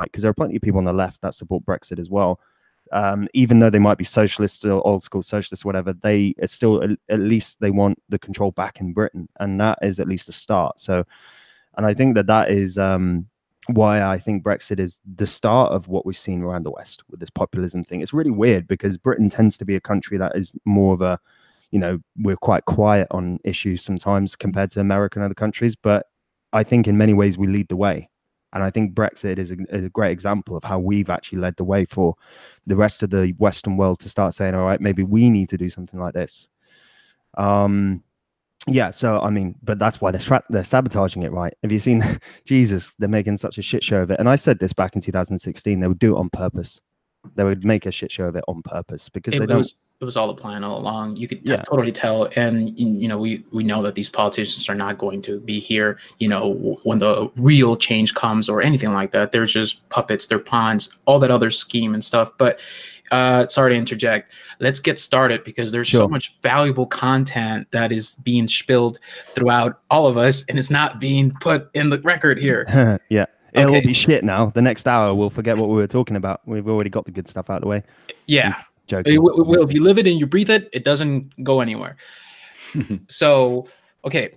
because there are plenty of people on the left that support Brexit as well. Even though they might be socialists or old school socialists, whatever, they it's still at least they want the control back in Britain, and that is at least a start. So, and I think that is why I think Brexit is the start of what we've seen around the West with this populism thing. It's really weird because Britain tends to be a country that is more of a, we're quite quiet on issues sometimes compared to America and other countries, but I think in many ways we lead the way. And I think Brexit is a great example of how we've actually led the way for the rest of the Western world to start saying, all right, maybe we need to do something like this. Yeah, so I mean, but that's why they're sabotaging it, right? Have you seen Jesus? They're making such a shit show of it. And I said this back in 2016, they would do it on purpose. They would make a shit show of it on purpose because it was all a plan all along. You could totally tell. And, we know that these politicians are not going to be here, when the real change comes or anything like that. They're just puppets, they're pawns, all that other scheme and stuff. But sorry to interject. Let's get started because there's so much valuable content that is being spilled throughout all of us, and it's not being put in the record here. Yeah. It'll all be shit now. The next hour, we'll forget what we were talking about. We've already got the good stuff out of the way. Yeah. Joking. If you live it and you breathe it, it doesn't go anywhere. So, okay.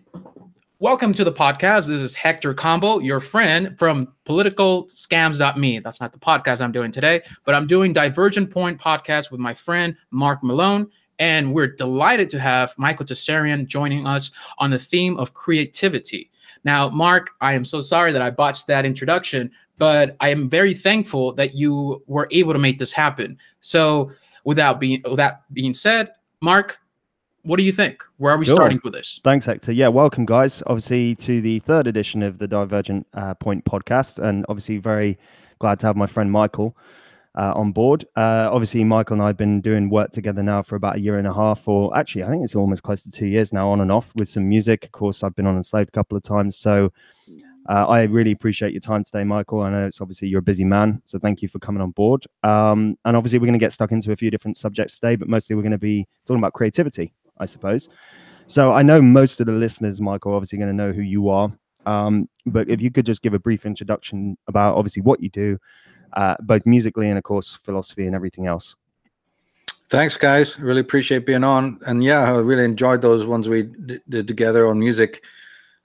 Welcome to the podcast. This is Hector Combo, your friend from politicalscams.me. That's not the podcast I'm doing today, but I'm doing Divergent Point podcast with my friend Marc Malone. And we're delighted to have Michael Tsarion joining us on the theme of creativity. Now, Marc, I am so sorry that I botched that introduction, but I am very thankful that you were able to make this happen. So with that being said, Marc, what do you think? Where are we starting with this? Thanks, Hector. Yeah, welcome, guys, obviously, to the third edition of the Divergent Point podcast. And obviously very glad to have my friend Michael on board. Obviously, Michael and I have been doing work together now for about 1.5 years, or actually, I think it's almost close to 2 years now, on and off with some music. Of course, I've been on Enslaved a couple of times. So I really appreciate your time today, Michael. I know it's obviously you're a busy man, so thank you for coming on board. And obviously, we're going to get stuck into a few different subjects today, but mostly we're going to be talking about creativity, I suppose. So I know most of the listeners, Michael, are obviously going to know who you are. But if you could just give a brief introduction about obviously what you do, both musically and, of course, philosophy and everything else. Thanks, guys. Really appreciate being on. And yeah, I really enjoyed those ones we did together on music.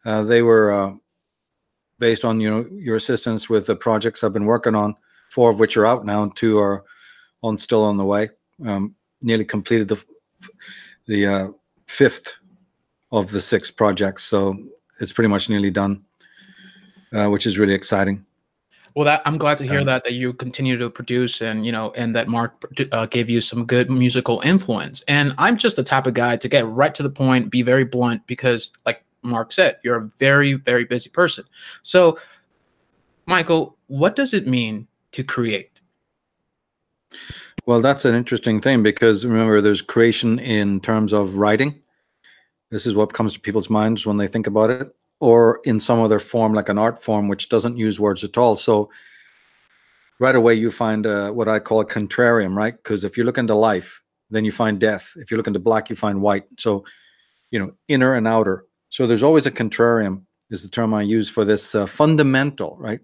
They were based on, your assistance with the projects I've been working on, 4 of which are out now, and 2 are still on the way. Nearly completed the 5th of the 6 projects. So it's pretty much nearly done, which is really exciting. Well, I'm glad to hear that you continue to produce, and and that Marc gave you some good musical influence. And I'm just the type of guy to get right to the point, be very blunt, because like Marc said, you're a very, very busy person. So, Michael, what does it mean to create? Well, that's an interesting thing, because remember, there's creation in terms of writing. This is what comes to people's minds when they think about it, or in some other form, like an art form, which doesn't use words at all. So right away, you find what I call a contrarium, right? Because if you look into life, then you find death. If you look into black, you find white. So, inner and outer. So there's always a contrarium, is the term I use for this fundamental, right?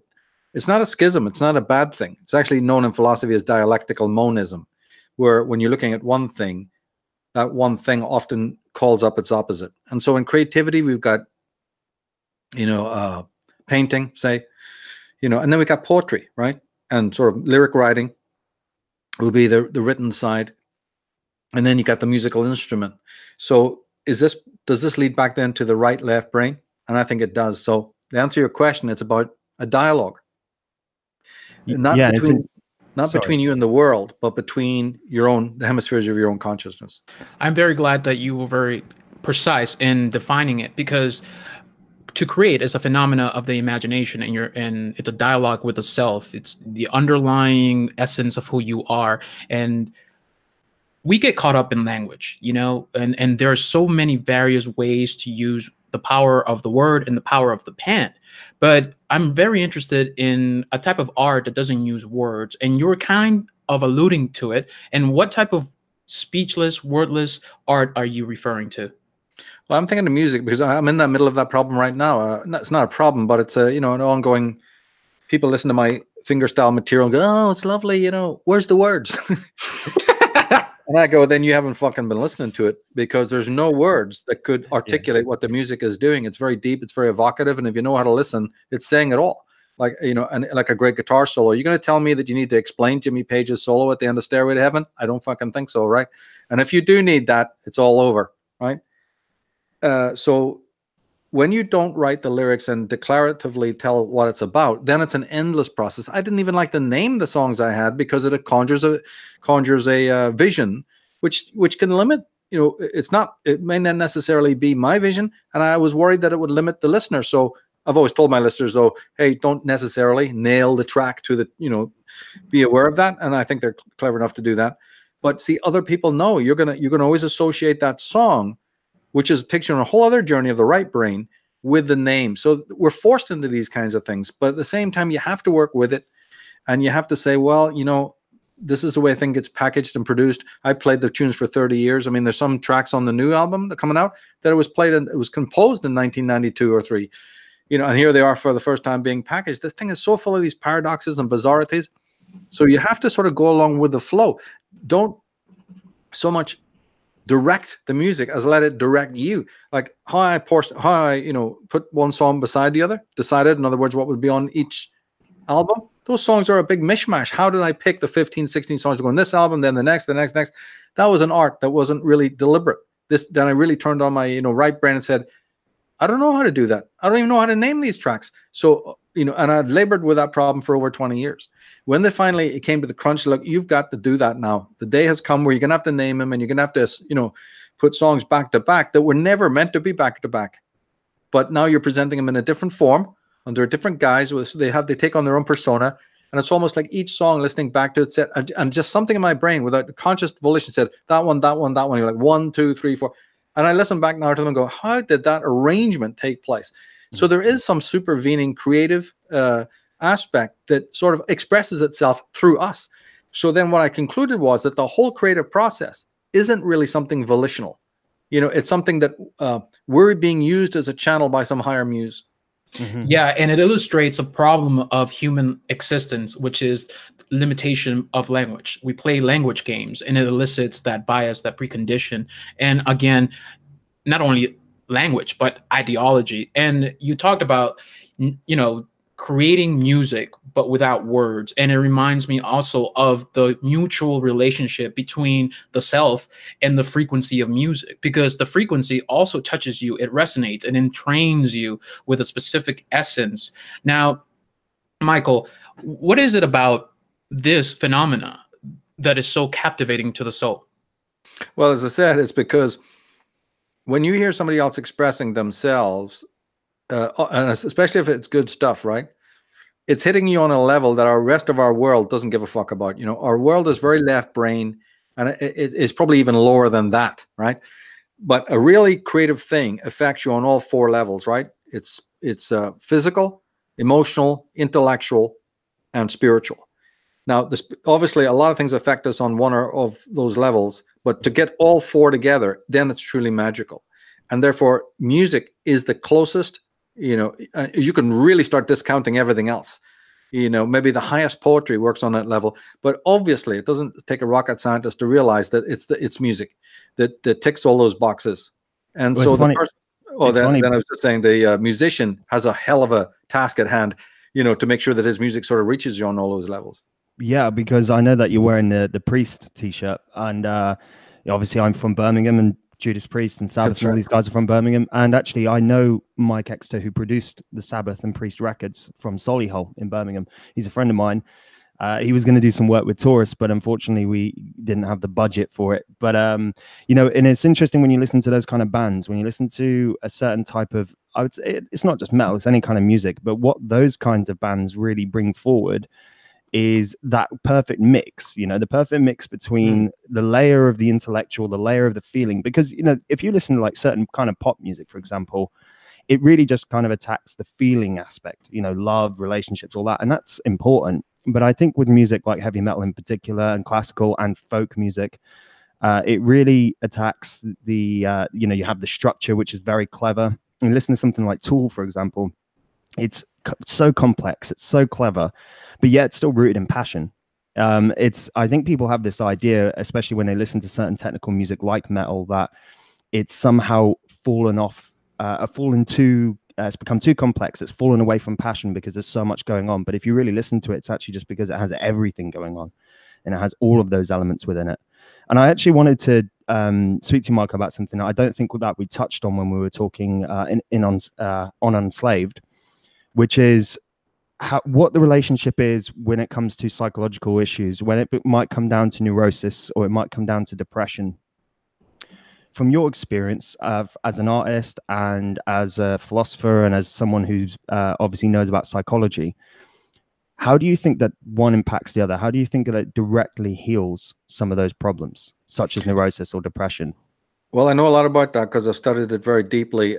It's not a schism. It's not a bad thing. It's actually known in philosophy as dialectical monism, where when you're looking at one thing, that one thing often calls up its opposite. And so in creativity, we've got, painting, say, and then we got poetry, right? And sort of lyric writing will be the written side. And then you got the musical instrument. So does this lead back then to the right, left brain? And I think it does. So to answer your question, it's about a dialogue. Not between you and the world, but between the hemispheres of your own consciousness. I'm very glad that you were very precise in defining it, because to create is a phenomena of the imagination, and it's a dialogue with the self. It's the underlying essence of who you are. And we get caught up in language, and there are so many various ways to use the power of the word and the power of the pen. But I'm very interested in a type of art that doesn't use words, and you're kind of alluding to it. And what type of speechless, wordless art are you referring to? Well, I'm thinking of music, because I'm in the middle of that problem right now. It's not a problem, but it's an ongoing. People listen to my fingerstyle material and go, oh, it's lovely, you know, where's the words? And I go, then you haven't fucking been listening to it, because there's no words that could articulate what the music is doing. It's very deep, it's very evocative, and if you know how to listen, it's saying it all. Like, you know, and like a great guitar solo. You're going to tell me that you need to explain Jimmy Page's solo at the end of Stairway to Heaven? I don't fucking think so, right? And if you do need that, it's all over, right? So when you don't write the lyrics and declaratively tell what it's about, then it's an endless process. I didn't even like to name the songs I had, because it conjures a vision, which can limit. You know, it may not necessarily be my vision, and I was worried that it would limit the listener. So I've always told my listeners, though, hey, don't necessarily nail the track to the, you know, be aware of that, and I think they're clever enough to do that. But see, other people know you're gonna always associate that song, which takes you on a whole other journey of the right brain, with the name. So we're forced into these kinds of things, but at the same time, you have to work with it, and you have to say, well, you know, this is the way I think it's packaged and produced. I played the tunes for 30 years. I mean, there's some tracks on the new album that coming out that it was composed in 1992 or 3, you know, and here they are for the first time being packaged. This thing is so full of these paradoxes and bizarrities. So you have to sort of go along with the flow. Don't so much direct the music as let it direct you. Like how I you know, put one song beside the other, decided, in other words, what would be on each album. Those songs are a big mishmash. How did I pick the 15, 16 songs to go on this album, then the next? That was an art that wasn't really deliberate. Then I really turned on my, you know, right brain and said, I don't know how to do that. I don't even know how to name these tracks. So, you know, and I'd labored with that problem for over 20 years. When it came to the crunch, look, you've got to do that now. The day has come where you're going to have to name them, and you're going to have to, you know, put songs back to back that were never meant to be back to back. But now you're presenting them in a different form, under a different guise. So they take on their own persona. And it's almost like each song, listening back to it, said, and just something in my brain without the conscious volition said, that one. You're like 1, 2, 3, 4. And I listen back now to them and go, how did that arrangement take place? So there is some supervening creative aspect that sort of expresses itself through us. So then what I concluded was that the whole creative process isn't really something volitional. You know, it's something that we're being used as a channel by some higher muse. Mm-hmm. Yeah, and it illustrates a problem of human existence, which is limitation of language. We play language games, and it elicits that bias, that precondition. And again, not only language, but ideology. And you talked about, you know, creating music, but without words. And it reminds me also of the mutual relationship between the self and the frequency of music, because the frequency also touches you. It resonates and entrains you with a specific essence. Now, Michael, what is it about this phenomena that is so captivating to the soul? Well, as I said, it's because when you hear somebody else expressing themselves, and especially if it's good stuff, right? It's hitting you on a level that our rest of our world doesn't give a fuck about. You know, our world is very left brain, and it's probably even lower than that, right? But a really creative thing affects you on all 4 levels, right? It's physical, emotional, intellectual, and spiritual. Now, obviously, a lot of things affect us on one of those levels, but to get all 4 together, then it's truly magical. And therefore, music is the closest. You know, you can really start discounting everything else. You know, maybe the highest poetry works on that level, but obviously it doesn't take a rocket scientist to realize that it's music that ticks all those boxes. And well, so then I was just saying the musician has a hell of a task at hand, you know, to make sure that his music sort of reaches you on all those levels. Yeah, because I know that you're wearing the Priest t-shirt, and obviously I'm from Birmingham, and Judas Priest and Sabbath and all these guys are from Birmingham. And actually, I know Mike Hector, who produced the Sabbath and Priest records, from Solihull in Birmingham. He's a friend of mine. He was going to do some work with Taurus, but unfortunately, we didn't have the budget for it. But, you know, and it's interesting when you listen to those kind of bands, when you listen to a certain type of, I would say it's not just metal, it's any kind of music, but what those kinds of bands really bring forward is that perfect mix, you know, the perfect mix between the layer of the intellectual, the layer of the feeling. Because, you know, if you listen to like certain kind of pop music, for example, it really just kind of attacks the feeling aspect, you know, love, relationships, all that. And that's important. But I think with music like heavy metal in particular, and classical and folk music, it really attacks you know, you have the structure, which is very clever. And listen to something like Tool, for example. It's so complex, it's so clever, but yet it's still rooted in passion. I think people have this idea, especially when they listen to certain technical music like metal, that it's somehow fallen off, it's become too complex. It's fallen away from passion because there's so much going on. But if you really listen to it, it's actually just because it has everything going on, and it has all of those elements within it. And I actually wanted to speak to you, Marc, about something I don't think that we touched on when we were talking on Unslaved, which is what the relationship is when it comes to psychological issues, when it might come down to neurosis or it might come down to depression. From your experience as an artist and as a philosopher and as someone who's obviously knows about psychology, how do you think that one impacts the other? How do you think that it directly heals some of those problems, such as neurosis or depression? Well, I know a lot about that because I've studied it very deeply.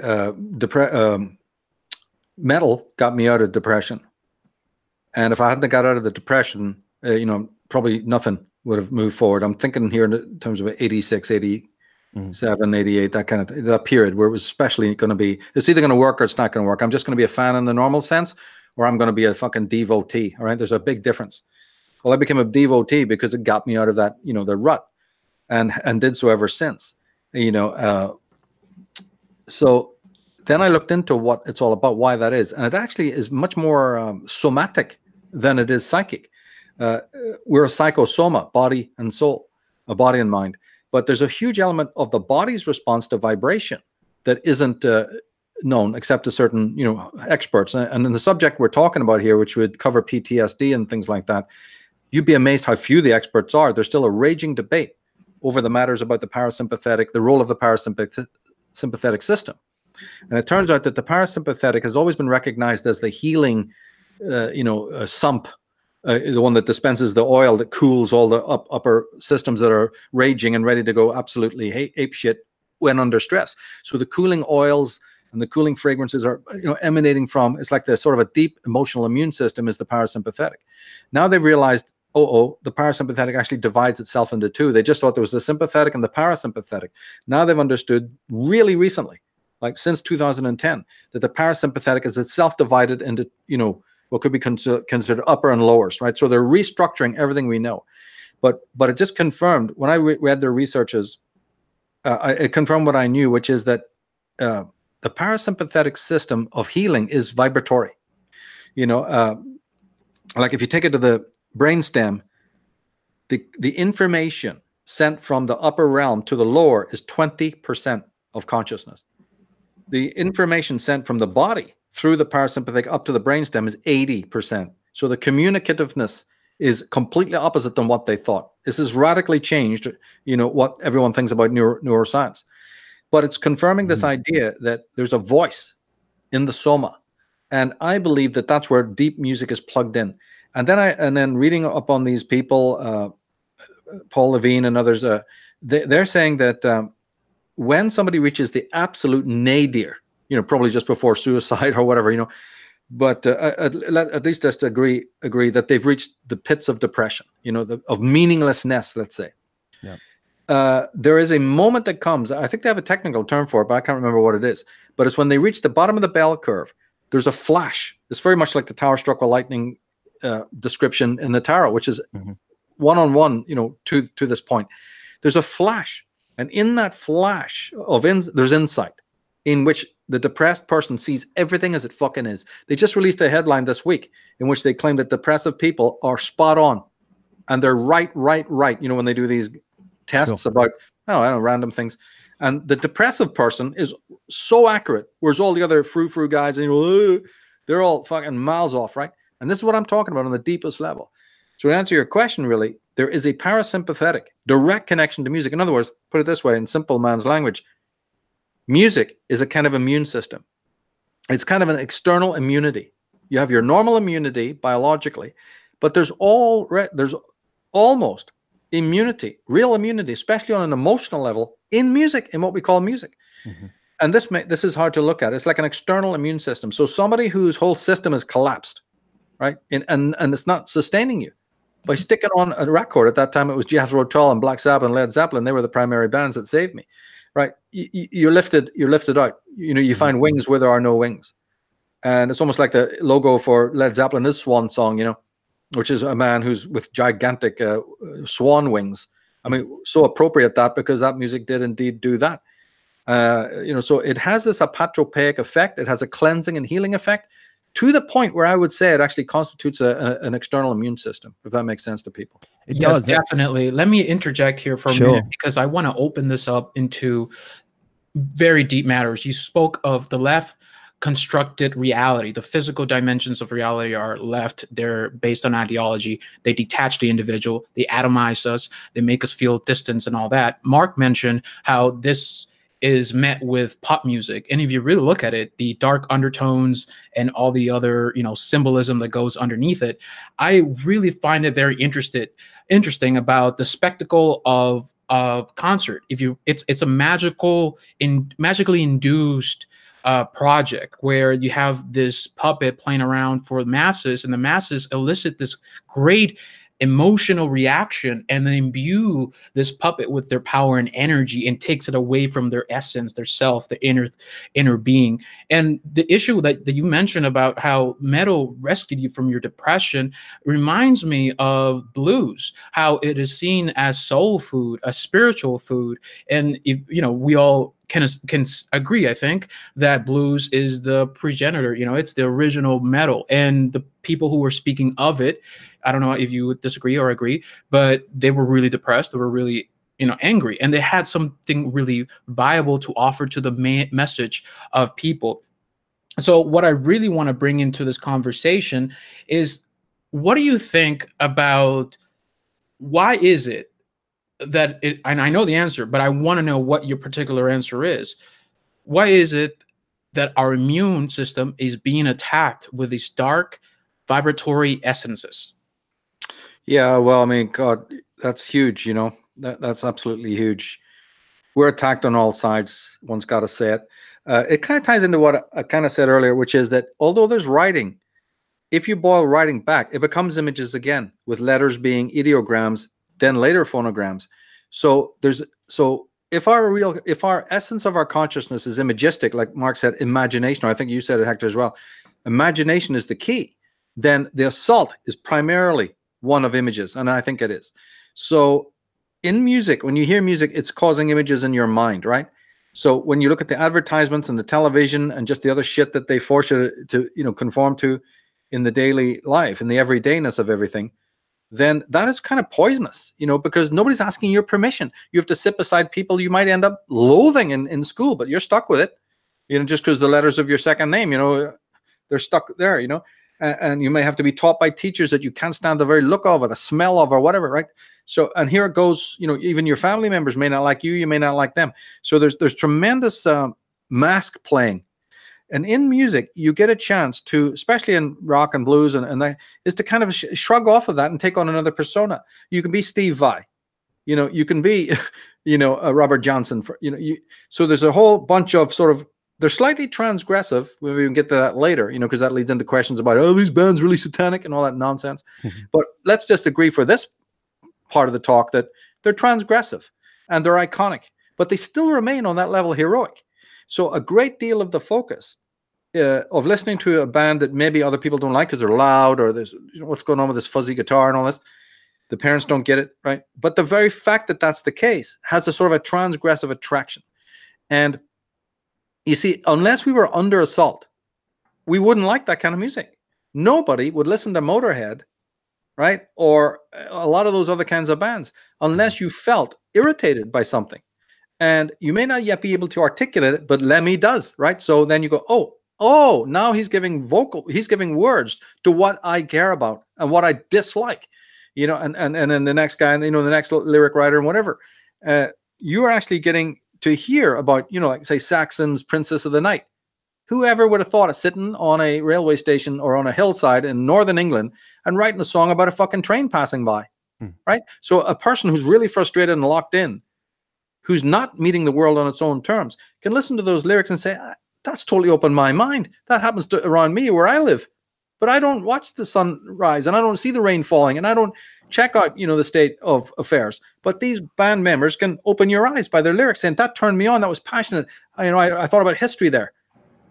Metal got me out of depression. And if I hadn't got out of the depression, probably nothing would have moved forward. I'm thinking here in terms of 86, 87, 88, that kind of thing, that period where it was especially going to be, it's either going to work or it's not going to work. I'm just going to be a fan in the normal sense, or I'm going to be a fucking devotee. All right. There's a big difference. Well, I became a devotee because it got me out of that, the rut, and did so ever since, so then I looked into what it's all about, why that is. And it actually is much more somatic than it is psychic. We're a psychosoma, body and soul, a body and mind. But there's a huge element of the body's response to vibration that isn't known except to certain, experts. And then the subject we're talking about here, which would cover PTSD and things like that, you'd be amazed how few the experts are. There's still a raging debate over the matters about the parasympathetic, the role of the parasympathetic system. And it turns out that the parasympathetic has always been recognized as the healing, sump, the one that dispenses the oil that cools all the upper systems that are raging and ready to go absolutely ape shit when under stress. So the cooling oils and the cooling fragrances are emanating from, it's like the sort of a deep emotional immune system is the parasympathetic. Now they've realized, the parasympathetic actually divides itself into two. They just thought there was the sympathetic and the parasympathetic. Now they've understood really recently, like since 2010, that the parasympathetic is itself divided into, what could be considered upper and lowers, right? So they're restructuring everything we know. But it just confirmed, when I read their researches, it confirmed what I knew, which is that the parasympathetic system of healing is vibratory. Like if you take it to the brainstem, the information sent from the upper realm to the lower is 20% of consciousness. The information sent from the body through the parasympathetic up to the brainstem is 80%. So the communicativeness is completely opposite than what they thought. This has radically changed, what everyone thinks about neuroscience. But it's confirming this idea that there's a voice in the soma. And I believe that that's where deep music is plugged in. And then reading up on these people, Paul Levine and others, they're saying that when somebody reaches the absolute nadir, probably just before suicide or whatever, but at least just agree that they've reached the pits of depression, of meaninglessness, let's say. Yeah. There is a moment that comes, I think they have a technical term for it, but I can't remember what it is. But it's when they reach the bottom of the bell curve, there's a flash. It's very much like the tower struck with lightning description in the tarot, which is one-on-one, to this point. There's a flash. And in that flash there's insight, in which the depressed person sees everything as it fucking is. They just released a headline this week in which they claim that depressive people are spot on. And they're right. When they do these tests about, random things. And the depressive person is so accurate, whereas all the other frou-frou guys, they're all fucking miles off, right? And this is what I'm talking about on the deepest level. So to answer your question, really, there is a parasympathetic direct connection to music. In other words, put it this way, in simple man's language, music is a kind of immune system. It's kind of an external immunity. You have your normal immunity biologically, but there's almost immunity, real immunity, especially on an emotional level, in music, in what we call music. And this is hard to look at. It's like an external immune system. So somebody whose whole system is collapsed, right? And it's not sustaining you. By sticking on a record, at that time it was Jethro Tull and Black Sabbath and Led Zeppelin. They were the primary bands that saved me, right? You're lifted out. You find wings where there are no wings. And it's almost like the logo for Led Zeppelin is Swan Song, you know, which is a man who's with gigantic swan wings. I mean, so appropriate that, because that music did indeed do that. You know, so it has this apotropaic effect. It has a cleansing and healing effect, to the point where I would say it actually constitutes an external immune system, if that makes sense to people. It does, definitely. Let me interject here for a minute, because I want to open this up into very deep matters. You spoke of the left constructed reality. The physical dimensions of reality are left. They're based on ideology. They detach the individual. They atomize us. They make us feel distance and all that. Marc mentioned how this is met with pop music, and if you really look at it, the dark undertones and all the other, you know, symbolism that goes underneath it, I really find it very interesting about the spectacle of concert. It's a magically induced project where you have this puppet playing around for the masses, and the masses elicit this great emotional reaction and then imbue this puppet with their power and energy and takes it away from their essence, their self, the inner being. And the issue that you mentioned about how metal rescued you from your depression reminds me of blues, how it is seen as soul food, a spiritual food. And if you know, we all can agree, I think, that blues is the progenitor, you know, it's the original metal. And the people who were speaking of it, I don't know if you would disagree or agree, but they were really depressed. They were really, you know, angry, and they had something really viable to offer to the message of people. So what I really want to bring into this conversation is, what do you think about why is it that it, and I know the answer, but I want to know what your particular answer is. Why is it that our immune system is being attacked with these dark vibratory essences? Yeah, well, I mean, God, that's huge, you know, that's absolutely huge. We're attacked on all sides. One's got to say it. It kind of ties into what I kind of said earlier, which is that although there's writing, if you boil writing back, it becomes images again, with letters being ideograms, then later phonograms. So if our essence of our consciousness is imagistic, like Marc said, imagination, or I think you said it, Hector, as well, imagination is the key, then the assault is primarily one of images, and I think it is. So in music, when you hear music, it's causing images in your mind, right? So when you look at the advertisements and the television and just the other shit that they force you to you know, conform to in the daily life, in the everydayness of everything, then that is kind of poisonous, you know, because nobody's asking your permission. You have to sit beside people you might end up loathing in school, but you're stuck with it, you know, just because the letters of your second name, you know, they're stuck there, you know, and you may have to be taught by teachers that you can't stand the very look of or the smell of or whatever, right? So, and here it goes, you know, even your family members may not like you, you may not like them. So there's tremendous mask playing. And in music, you get a chance to, especially in rock and blues, and that is to kind of shrug off of that and take on another persona. You can be Steve Vai, you know, you can be, you know, Robert Johnson, for, you know, so there's a whole bunch of sort of, they're slightly transgressive. We can get to that later, you know, because that leads into questions about, oh, these bands really satanic and all that nonsense. But let's just agree for this part of the talk that they're transgressive and they're iconic, but they still remain on that level heroic. So a great deal of the focus of listening to a band that maybe other people don't like because they're loud, or there's, you know, what's going on with this fuzzy guitar and all this, the parents don't get it, right? But the very fact that that's the case has a sort of a transgressive attraction. And you see, unless we were under assault, we wouldn't like that kind of music. Nobody would listen to Motorhead, right? Or a lot of those other kinds of bands, unless you felt irritated by something. And you may not yet be able to articulate it, but Lemmy does, right? So then you go, oh, now he's giving words to what I care about and what I dislike, you know, and then the next guy, you know, the next lyric writer and whatever, you're actually getting to hear about, you know, like say Saxon's Princess of the Night. Whoever would have thought of sitting on a railway station or on a hillside in northern England and writing a song about a fucking train passing by, right? So a person who's really frustrated and locked in, who's not meeting the world on its own terms, can listen to those lyrics and say, that's totally opened my mind. That happens to around me where I live. But I don't watch the sun rise, and I don't see the rain falling, and I don't check out, you know, the state of affairs. But these band members can open your eyes by their lyrics, saying, that turned me on, that was passionate. I thought about history there.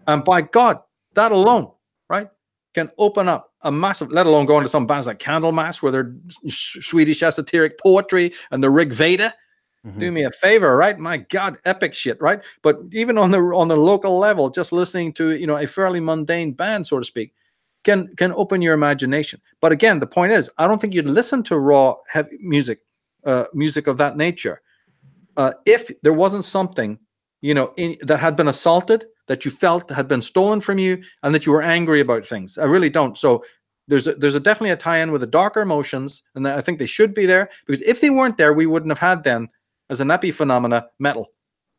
And by God, that alone right, can open up a massive, let alone going to some bands like Candlemass, where they're Swedish esoteric poetry and the Rig Veda. Do me a favor, right? My God, epic shit, right? But even on the local level, just listening to, you know, a fairly mundane band, so to speak, can open your imagination. But again, the point is, I don't think you'd listen to raw heavy music, music of that nature, if there wasn't something, you know, that had been assaulted, that you felt had been stolen from you, and that you were angry about things. I really don't. So there's definitely a tie-in with the darker emotions, and I think they should be there, because if they weren't there, we wouldn't have had then, as an epiphenomena, metal,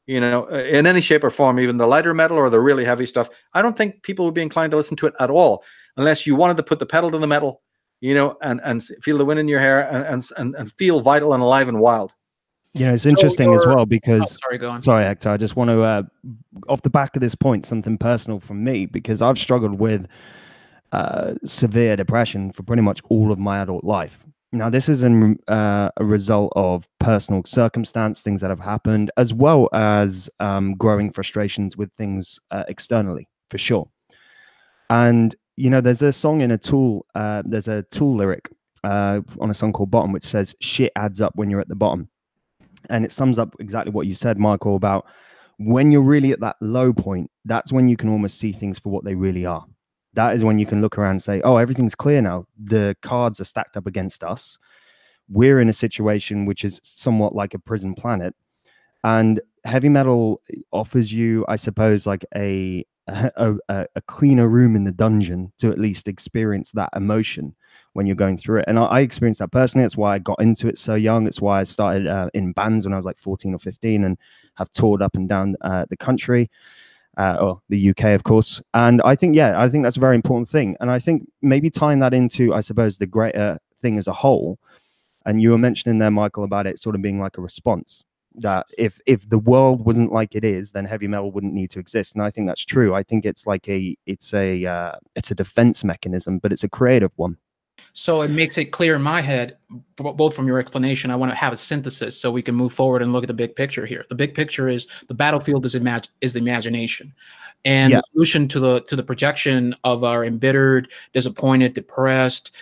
you know, in any shape or form, even the lighter metal or the really heavy stuff. I don't think people would be inclined to listen to it at all, unless you wanted to put the pedal to the metal, you know, and feel the wind in your hair, and feel vital and alive and wild. You know, it's interesting as well, because sorry, go on. Sorry, Hector, I just want to off the back of this point, something personal from me, because I've struggled with severe depression for pretty much all of my adult life. Now, this is a result of personal circumstance, things that have happened, as well as growing frustrations with things externally, for sure. And, you know, there's a song in a Tool, there's a Tool lyric on a song called Bottom, which says, shit adds up when you're at the bottom. And it sums up exactly what you said, Michael, about when you're really at that low point, that's when you can almost see things for what they really are. That is when you can look around and say, oh, everything's clear now. The cards are stacked up against us. We're in a situation which is somewhat like a prison planet. And heavy metal offers you, I suppose, like a cleaner room in the dungeon to at least experience that emotion when you're going through it. And I experienced that personally. It's why I got into it so young. It's why I started in bands when I was like 14 or 15 and have toured up and down the country. Or the UK, of course. And I think, yeah, I think that's a very important thing. And I think maybe tying that into, I suppose, the greater thing as a whole. And you were mentioning there, Michael, about it sort of being like a response, that if the world wasn't like it is, then heavy metal wouldn't need to exist. And I think that's true. I think it's like it's a defense mechanism, but it's a creative one. So it makes it clear in my head, both from your explanation, I want to have a synthesis so we can move forward and look at the big picture here. The big picture is the battlefield is the imagination. And the solution to the projection of our embittered, disappointed, depressed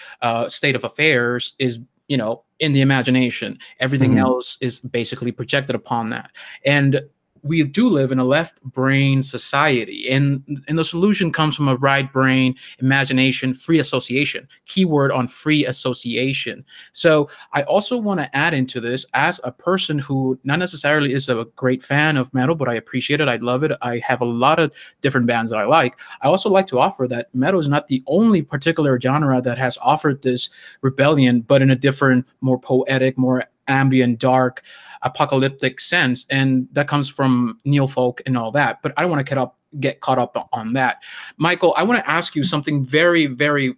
state of affairs is, you know, in the imagination. Everything else is basically projected upon that. And we do live in a left brain society, and the solution comes from a right brain imagination, free association. Keyword on free association. So I also want to add into this, as a person who not necessarily is a great fan of metal, but I appreciate it, I love it, I have a lot of different bands that I like. I also like to offer that metal is not the only particular genre that has offered this rebellion, but in a different, more poetic, more ambient, dark, apocalyptic sense, and that comes from neofolk and all that. But I don't want to get caught up on that. Michael, I want to ask you something very, very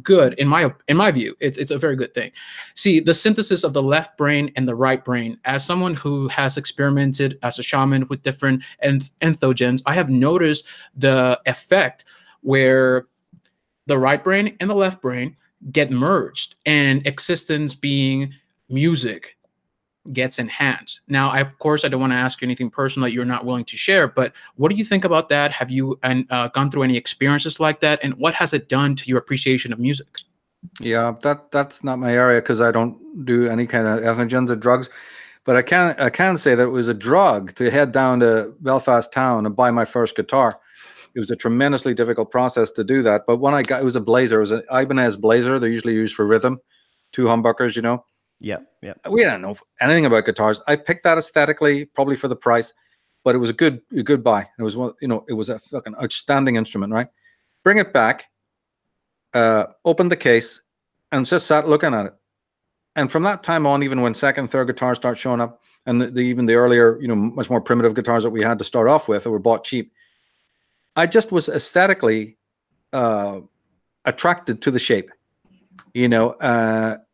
good in my view. It's a very good thing. See, the synthesis of the left brain and the right brain. As someone who has experimented as a shaman with different entheogens, I have noticed the effect where the right brain and the left brain get merged, and existence being music gets enhanced. Now, of course, I don't want to ask you anything personal that you're not willing to share, but what do you think about that? Have you gone through any experiences like that? And what has it done to your appreciation of music? Yeah, that's not my area, because I don't do any kind of entheogens or drugs. But I can say that it was a drug to head down to Belfast town and buy my first guitar. It was a tremendously difficult process to do that. But when I got, it was a Blazer. It was an Ibanez Blazer. They're usually used for rhythm. 2 humbuckers, you know. Yeah. We don't know anything about guitars. I picked that aesthetically, probably for the price, but it was a good buy. It was one, you know, it was a fucking outstanding instrument, right? Bring it back, opened the case, and just sat looking at it. And from that time on, even when second, third guitars start showing up, and even the earlier, you know, much more primitive guitars that we had to start off with that were bought cheap, I just was aesthetically attracted to the shape, you know,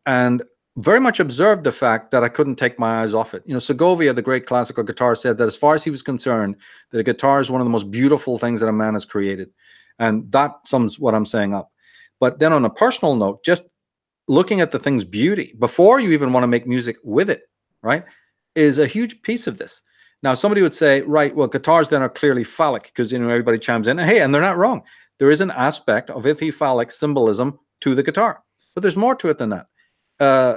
and very much observed the fact that I couldn't take my eyes off it. You know, Segovia, the great classical guitarist, said that as far as he was concerned, that a guitar is one of the most beautiful things that a man has created. And that sums what I'm saying up. But then on a personal note, just looking at the thing's beauty before you even want to make music with it, right, is a huge piece of this. Now, somebody would say, right, well, guitars then are clearly phallic, because, you know, everybody chimes in. Hey, and they're not wrong. there is an aspect of ithyphallic symbolism to the guitar, but there's more to it than that.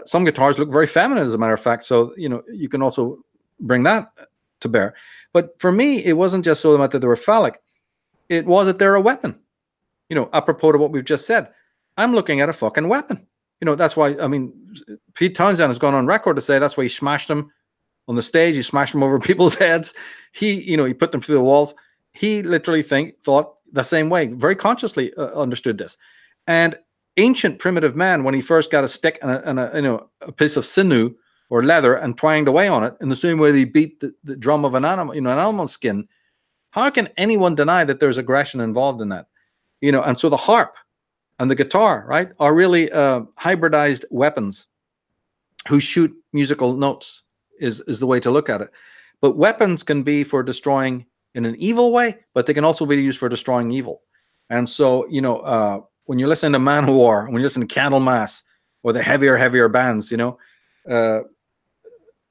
Some guitars look very feminine, as a matter of fact. So, you can also bring that to bear. But for me, it wasn't just so much that they were phallic. It was that they're a weapon. Apropos to what we've just said, I'm looking at a fucking weapon. That's why, Pete Townshend has gone on record to say that's why he smashed them on the stage. He smashed them over people's heads. He put them through the walls. He literally thought the same way, very consciously understood this. And ancient primitive man, when he first got a stick and a piece of sinew or leather and twanged away on it, in the same way they beat the drum of an animal, an animal skin, how can anyone deny that there's aggression involved in that? And so the harp and the guitar, right, are really hybridized weapons who shoot musical notes is the way to look at it. But weapons can be for destroying in an evil way, but they can also be used for destroying evil. And so, when you listen to Manowar, when you listen to Candlemass or the heavier bands, Motorhead's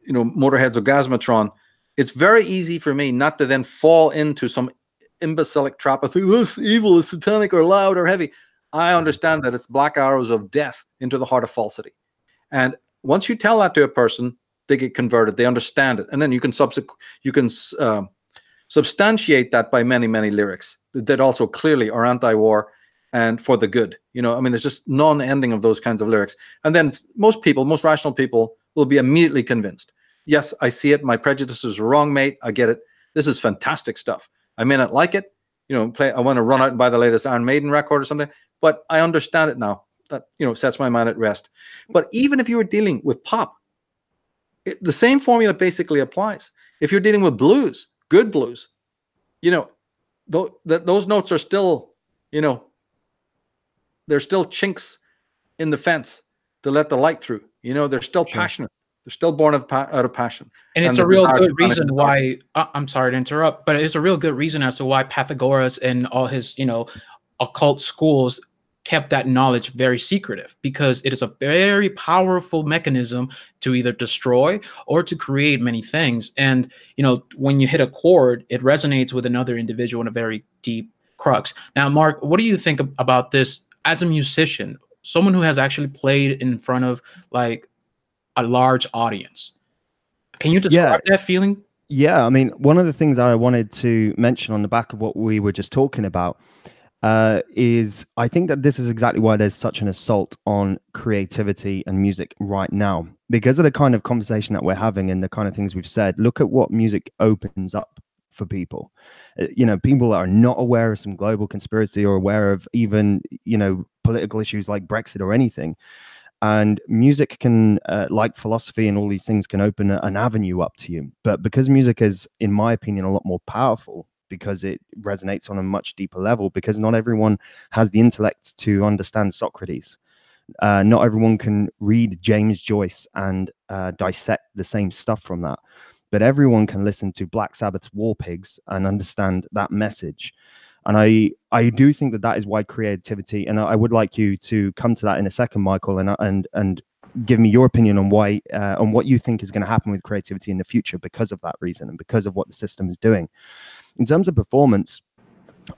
Orgasmatron, it's very easy for me not to then fall into some imbecilic trap of thinking, this evil is satanic or loud or heavy. I understand that it's black arrows of death into the heart of falsity. And once you tell that to a person, they get converted, they understand it. And then you can substantiate that by many, many lyrics that also clearly are anti-war and for the good. There's just non-ending of those kinds of lyrics. And then most rational people will be immediately convinced. Yes, I see it. My prejudices are wrong, mate. I get it. This is fantastic stuff. I may not like it. I want to run out and buy the latest Iron Maiden record or something, but I understand it now. That, sets my mind at rest. But even if you were dealing with pop, the same formula basically applies. If you're dealing with blues, good blues, those notes are still, they're still chinks in the fence to let the light through. They're still passionate. They're still born out of passion. And it's a real good reason why, I'm sorry to interrupt, but it's a real good reason as to why Pythagoras and all his, occult schools kept that knowledge very secretive, because it is a very powerful mechanism to either destroy or to create many things. And, when you hit a chord, it resonates with another individual in a very deep crux. Now, Marc, what do you think about this as a musician, someone who has actually played in front of like a large audience? Can you describe that feeling? Yeah, one of the things that I wanted to mention on the back of what we were just talking about is I think that this is exactly why there's such an assault on creativity and music right now, because of the kind of conversation that we're having and the kind of things we've said. Look at what music opens up for people. People that are not aware of some global conspiracy or aware of even, political issues like Brexit or anything. And music can, like philosophy and all these things, can open an avenue up to you. But because music is, in my opinion, a lot more powerful, because it resonates on a much deeper level, because not everyone has the intellect to understand Socrates. Not everyone can read James Joyce and dissect the same stuff from that. But everyone can listen to Black Sabbath's War Pigs and understand that message. And I do think that is why creativity, and I would like you to come to that in a second, Michael, and give me your opinion on why, on what you think is going to happen with creativity in the future because of that reason and because of what the system is doing. In terms of performance,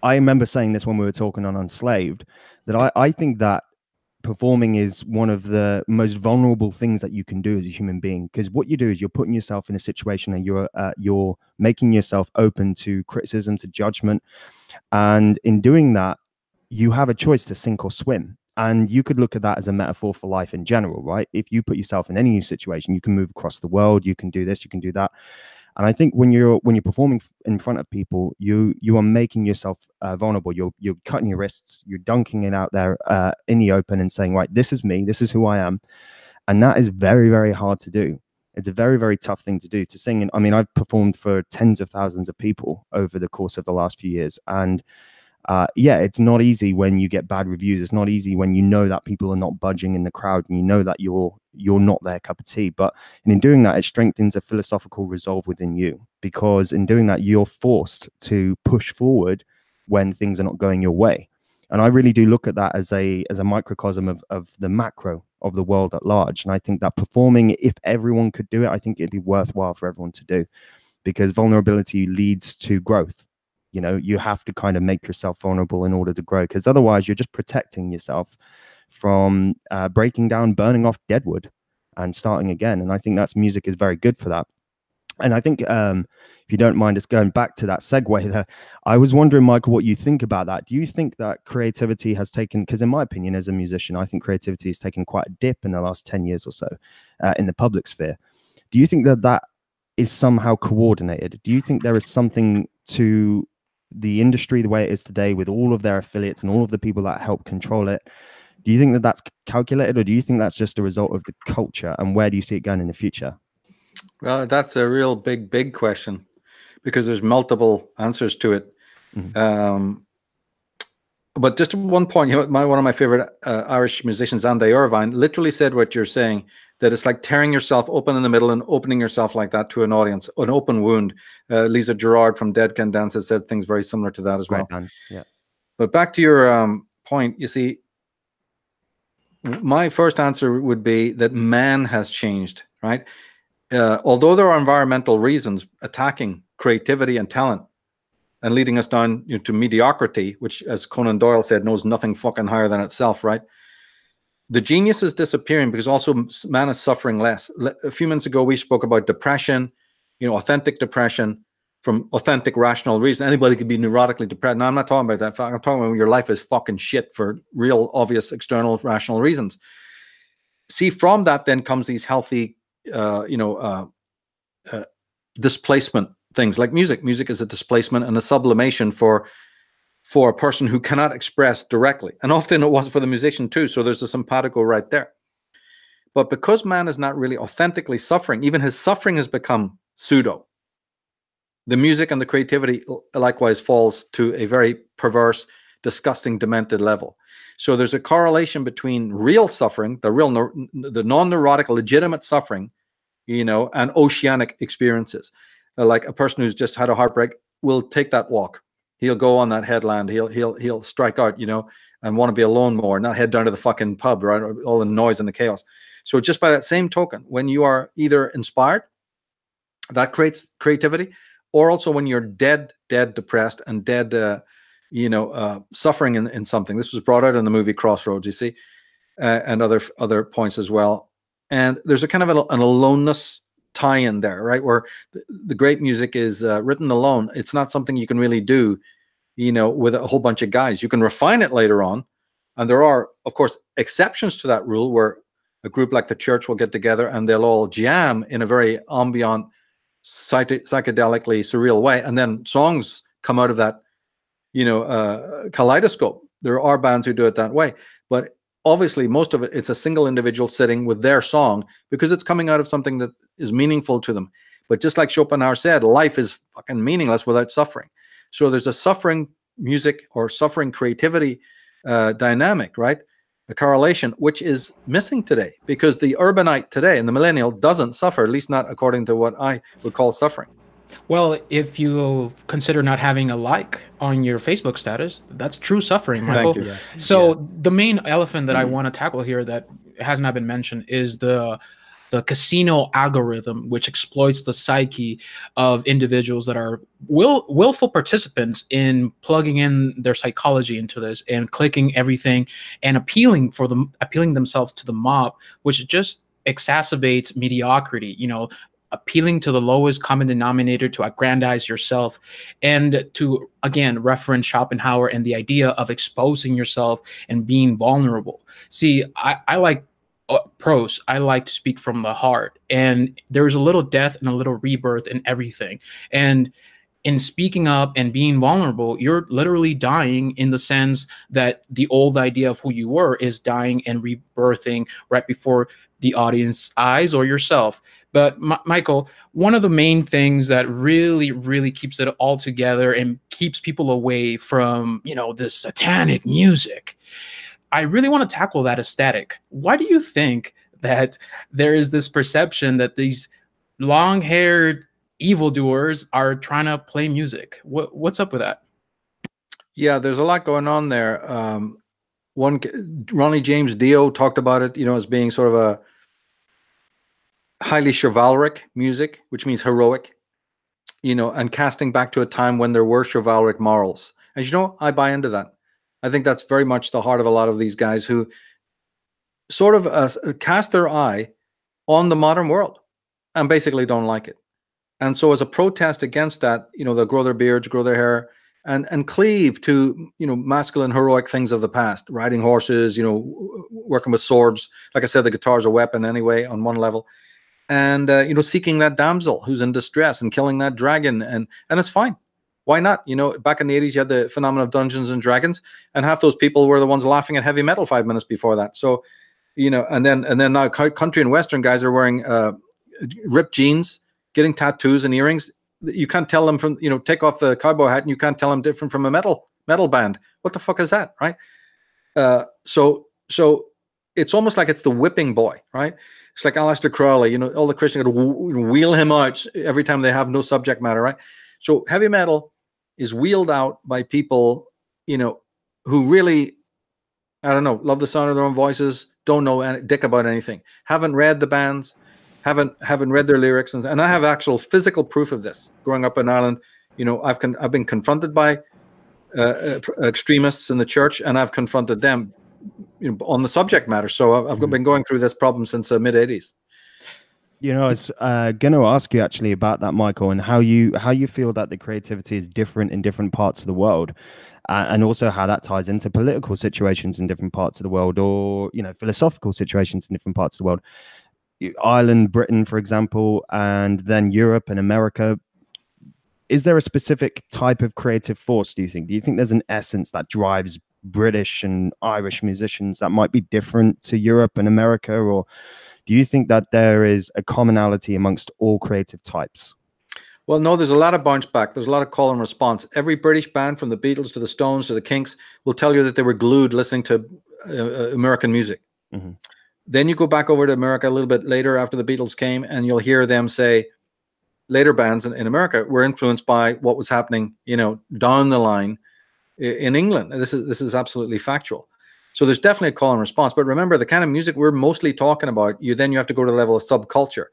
I remember saying this when we were talking on Unslaved, that I think that performing is one of the most vulnerable things that you can do as a human being, because what you do is you're putting yourself in a situation and you're making yourself open to criticism, to judgment, and in doing that you have a choice to sink or swim. And you could look at that as a metaphor for life in general, right? If you put yourself in any situation, you can move across the world, you can do this, you can do that. And I think when you're performing in front of people, you are making yourself vulnerable. You're cutting your wrists. You're dunking it out there in the open and saying, right, this is me. This is who I am. And that is very, very hard to do. It's a very, very tough thing to do, to sing. And I've performed for tens of thousands of people over the course of the last few years. And it's not easy when you get bad reviews. It's not easy when you know that people are not budging in the crowd and you know that you're not their cup of tea. But in doing that, it strengthens a philosophical resolve within you, because in doing that, you're forced to push forward when things are not going your way. And I really do look at that as a microcosm of the macro of the world at large. And I think that performing, if everyone could do it, I think it'd be worthwhile for everyone to do, because vulnerability leads to growth. You know, you have to kind of make yourself vulnerable in order to grow, because otherwise you're just protecting yourself from breaking down, burning off deadwood and starting again. And I think that's music is very good for that. And I think, if you don't mind us going back to that segue there, I was wondering, Michael, what you think about that. Do you think that creativity has taken, because in my opinion, as a musician, I think creativity has taken quite a dip in the last 10 years or so in the public sphere. Do you think that that is somehow coordinated? Do you think there is something to the industry the way it is today, with all of their affiliates and all of the people that help control it? Do you think that that's calculated, or do you think that's just a result of the culture? And where do you see it going in the future? Well, that's a real big question, because there's multiple answers to it. But just one point, one of my favorite Irish musicians, Andy Irvine, literally said what you're saying, that it's like tearing yourself open in the middle and opening yourself like that to an audience, an open wound. Lisa Gerrard from Dead Can Dance has said things very similar to that as well. Yeah. But back to your point, you see, my first answer would be that man has changed, right? Although there are environmental reasons attacking creativity and talent and leading us down to mediocrity, which, as Conan Doyle said, knows nothing fucking higher than itself, right? The genius is disappearing because also man is suffering less. A few minutes ago, we spoke about depression, authentic depression from authentic rational reason. Anybody could be neurotically depressed. Now, I'm not talking about that. I'm talking about when your life is fucking shit for real, obvious, external, rational reasons. See, from that then comes these healthy, displacement things like music. Music is a displacement and a sublimation for a person who cannot express directly. And often it was for the musician too. So there's a simpatico right there. But because man is not really authentically suffering, even his suffering has become pseudo. The music and the creativity likewise falls to a very perverse, disgusting, demented level. So there's a correlation between real suffering, the non-neurotic, legitimate suffering, and oceanic experiences. Like a person who's just had a heartbreak will take that walk. He'll go on that headland. He'll strike out, and want to be alone more, not head down to the fucking pub, right? All the noise and the chaos. So just by that same token, when you are either inspired, that creates creativity, or also when you're dead depressed and dead, suffering in something. This was brought out in the movie Crossroads, you see, and other points as well. And there's a kind of an aloneness tie-in there, right? Where the great music is written alone. It's not something you can really do, with a whole bunch of guys. You can refine it later on. And there are, of course, exceptions to that rule, where a group like the Church will get together and they'll all jam in a very ambient, psychedelically surreal way. And then songs come out of that, kaleidoscope. There are bands who do it that way. But obviously, most of it's a single individual sitting with their song because it's coming out of something that is meaningful to them. But just like Schopenhauer said, life is fucking meaningless without suffering. So there's a suffering music or suffering creativity dynamic, right? A correlation, which is missing today, because the urbanite today and the millennial doesn't suffer, at least not according to what I would call suffering. Well, if you consider not having a like on your Facebook status, that's true suffering, Michael. Thank you. Yeah. So the main elephant that I want to tackle here that has not been mentioned is the casino algorithm, which exploits the psyche of individuals that are willful participants in plugging in their psychology into this and clicking everything and appealing themselves to the mob, which just exacerbates mediocrity, appealing to the lowest common denominator to aggrandize yourself, and to, again, reference Schopenhauer and the idea of exposing yourself and being vulnerable. See, I like prose. I like to speak from the heart, and there's a little death and a little rebirth in everything. And in speaking up and being vulnerable, you're literally dying, in the sense that the old idea of who you were is dying and rebirthing right before the audience's eyes or yourself. But Michael, one of the main things that really, really keeps it all together and keeps people away from, this satanic music, I really want to tackle that aesthetic. Why do you think that there is this perception that these long-haired evildoers are trying to play music? What's up with that? Yeah, there's a lot going on there. Ronnie James Dio talked about it, as being sort of a highly chivalric music, which means heroic. and casting back to a time when there were chivalric morals. And I buy into that. I think that's very much the heart of a lot of these guys who sort of cast their eye on the modern world and basically don't like it. And so as a protest against that, they'll grow their beards, grow their hair, and cleave to, masculine, heroic things of the past, riding horses, working with swords. Like I said, the guitar's a weapon anyway on one level. And, seeking that damsel who's in distress and killing that dragon. And it's fine. Why not? Back in the 80s, you had the phenomenon of Dungeons and Dragons, and half those people were the ones laughing at heavy metal 5 minutes before that. So, and then now country and Western guys are wearing ripped jeans, getting tattoos and earrings. You can't tell them from, take off the cowboy hat and you can't tell them different from a metal band. What the fuck is that, right? So it's almost like it's the whipping boy, right? It's like Aleister Crowley, all the Christians got to wheel him out every time they have no subject matter, right? So heavy metal is wheeled out by people, who really, I don't know, love the sound of their own voices, don't know a dick about anything, haven't read the bands, haven't read their lyrics, and I have actual physical proof of this. Growing up in Ireland, I've been confronted by extremists in the church, and I've confronted them, on the subject matter. So I've been going through this problem since the mid '80s. I was going to ask you actually about that, Michael, and how you feel that the creativity is different in different parts of the world, and also how that ties into political situations in different parts of the world, or philosophical situations in different parts of the world. Ireland, Britain, for example, and then Europe and America. Is there a specific type of creative force, do you think? Do you think there's an essence that drives British and Irish musicians that might be different to Europe and America? Or do you think that there is a commonality amongst all creative types? Well, no, there's a lot of bounce back. There's a lot of call and response. Every British band, from the Beatles to the Stones to the Kinks, will tell you that they were glued listening to American music. Mm-hmm. Then you go back over to America a little bit later after the Beatles came, and you'll hear them say later bands in America were influenced by what was happening, down the line in England. This is absolutely factual. So there's definitely a call and response. But remember, the kind of music we're mostly talking about, you have to go to the level of subculture,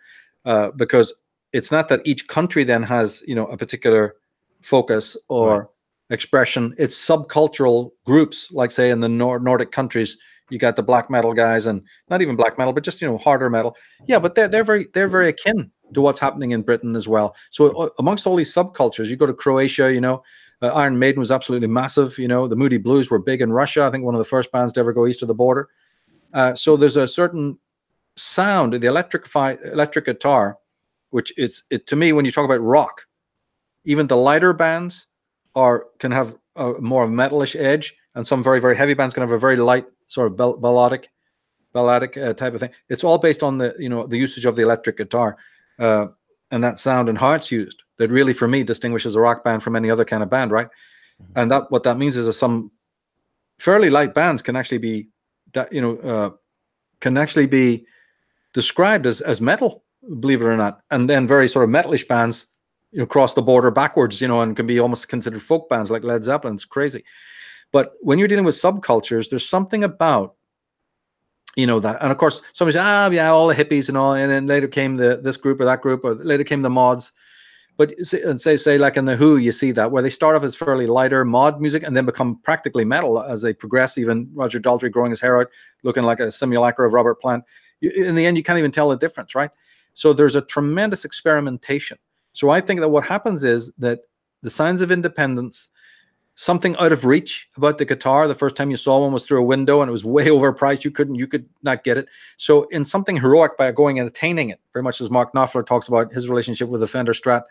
because it's not that each country then has, a particular focus or expression. It's subcultural groups, like say in the Nordic countries. You got the black metal guys, and not even black metal, but just harder metal. Yeah, but they're very akin to what's happening in Britain as well. So amongst all these subcultures, you go to Croatia. Iron Maiden was absolutely massive. The Moody Blues were big in Russia. I think one of the first bands to ever go east of the border. So there's a certain sound, the electric guitar, which to me, when you talk about rock, even the lighter bands can have a more of a metalish edge, and some very, very heavy bands can have a very light sort of balladic type of thing. It's all based on the usage of the electric guitar and that sound and how it's used. That really, for me, distinguishes a rock band from any other kind of band, right? Mm-hmm. And what that means is that some fairly light bands can actually be described as metal, believe it or not, and then very sort of metalish bands cross the border backwards, and can be almost considered folk bands like Led Zeppelin. It's crazy. But when you're dealing with subcultures, there's something about, that. And of course, somebody says, all the hippies and all, and then later came this group or that group, or later came the mods. But say like in the Who, you see that, where they start off as fairly lighter mod music and then become practically metal as they progress. Even Roger Daltrey growing his hair out, looking like a simulacra of Robert Plant. In the end, you can't even tell the difference, right? So there's a tremendous experimentation. So I think that what happens is that the signs of independence, something out of reach about the guitar. The first time you saw one was through a window, and it was way overpriced. You could not get it. So in something heroic by going and attaining it, very much as Mark Knopfler talks about his relationship with the Fender Strat,